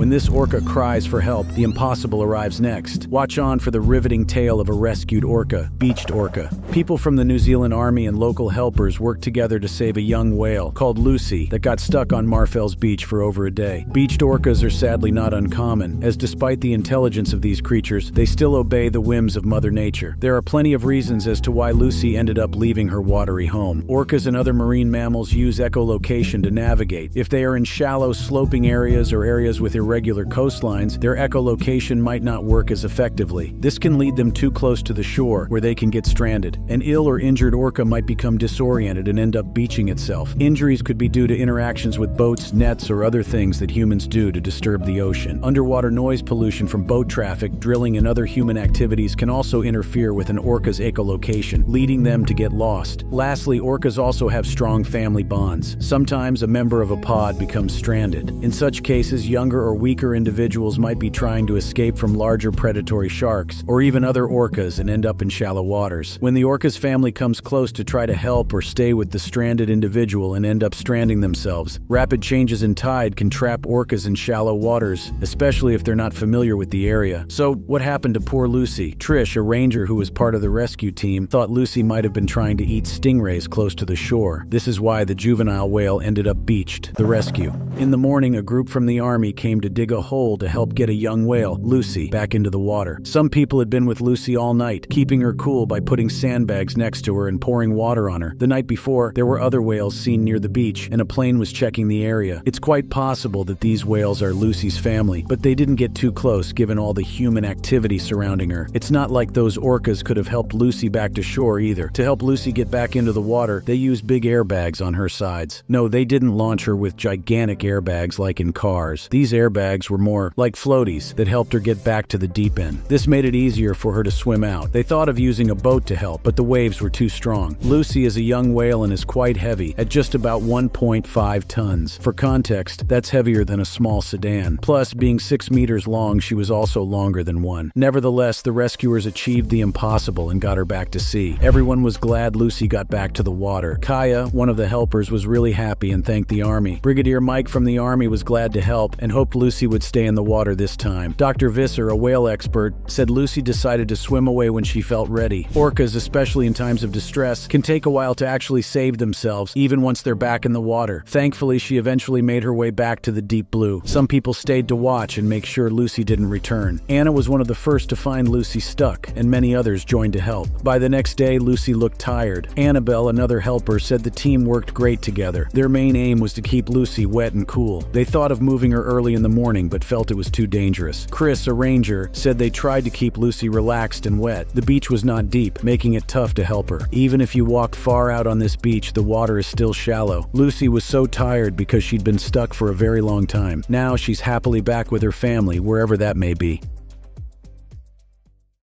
When this orca cries for help, the impossible arrives next. Watch on for the riveting tale of a rescued orca, beached orca. People from the New Zealand Army and local helpers worked together to save a young whale, called Lucy, that got stuck on Marfell's beach for over a day. Beached orcas are sadly not uncommon, as despite the intelligence of these creatures, they still obey the whims of Mother Nature. There are plenty of reasons as to why Lucy ended up leaving her watery home. Orcas and other marine mammals use echolocation to navigate. If they are in shallow, sloping areas or areas with irregular coastlines, their echolocation might not work as effectively. This can lead them too close to the shore, where they can get stranded. An ill or injured orca might become disoriented and end up beaching itself. Injuries could be due to interactions with boats, nets, or other things that humans do to disturb the ocean. Underwater noise pollution from boat traffic, drilling, and other human activities can also interfere with an orca's echolocation, leading them to get lost. Lastly, orcas also have strong family bonds. Sometimes a member of a pod becomes stranded. In such cases, younger or weaker individuals might be trying to escape from larger predatory sharks, or even other orcas, and end up in shallow waters. When the orca's family comes close to try to help or stay with the stranded individual and end up stranding themselves, rapid changes in tide can trap orcas in shallow waters, especially if they're not familiar with the area. So, what happened to poor Lucy? Trish, a ranger who was part of the rescue team, thought Lucy might have been trying to eat stingrays close to the shore. This is why the juvenile whale ended up beached. The rescue. In the morning, a group from the army came to dig a hole to help get a young whale, Lucy, back into the water. Some people had been with Lucy all night, keeping her cool by putting sandbags next to her and pouring water on her. The night before, there were other whales seen near the beach, and a plane was checking the area. It's quite possible that these whales are Lucy's family, but they didn't get too close given all the human activity surrounding her. It's not like those orcas could have helped Lucy back to shore either. To help Lucy get back into the water, they used big airbags on her sides. No, they didn't launch her with gigantic airbags like in Cars. These airbags were more like floaties that helped her get back to the deep end. This made it easier for her to swim out. They thought of using a boat to help, but the waves were too strong. Lucy is a young whale and is quite heavy, at just about 1.5 tons. For context, that's heavier than a small sedan. Plus, being 6 meters long, she was also longer than one. Nevertheless, the rescuers achieved the impossible and got her back to sea. Everyone was glad Lucy got back to the water. Kaya, one of the helpers, was really happy and thanked the army. Brigadier Mike from the army was glad to help and hoped Lucy would stay in the water this time. Dr. Visser, a whale expert, said Lucy decided to swim away when she felt ready. Orcas, especially in times of distress, can take a while to actually save themselves, even once they're back in the water. Thankfully, she eventually made her way back to the deep blue. Some people stayed to watch and make sure Lucy didn't return. Anna was one of the first to find Lucy stuck, and many others joined to help. By the next day, Lucy looked tired. Annabelle, another helper, said the team worked great together. Their main aim was to keep Lucy wet and cool. They thought of moving her early in the morning, but felt it was too dangerous. Chris, a ranger, said they tried to keep Lucy relaxed and wet. The beach was not deep, making it tough to help her. Even if you walked far out on this beach, the water is still shallow. Lucy was so tired because she'd been stuck for a very long time. Now she's happily back with her family, wherever that may be.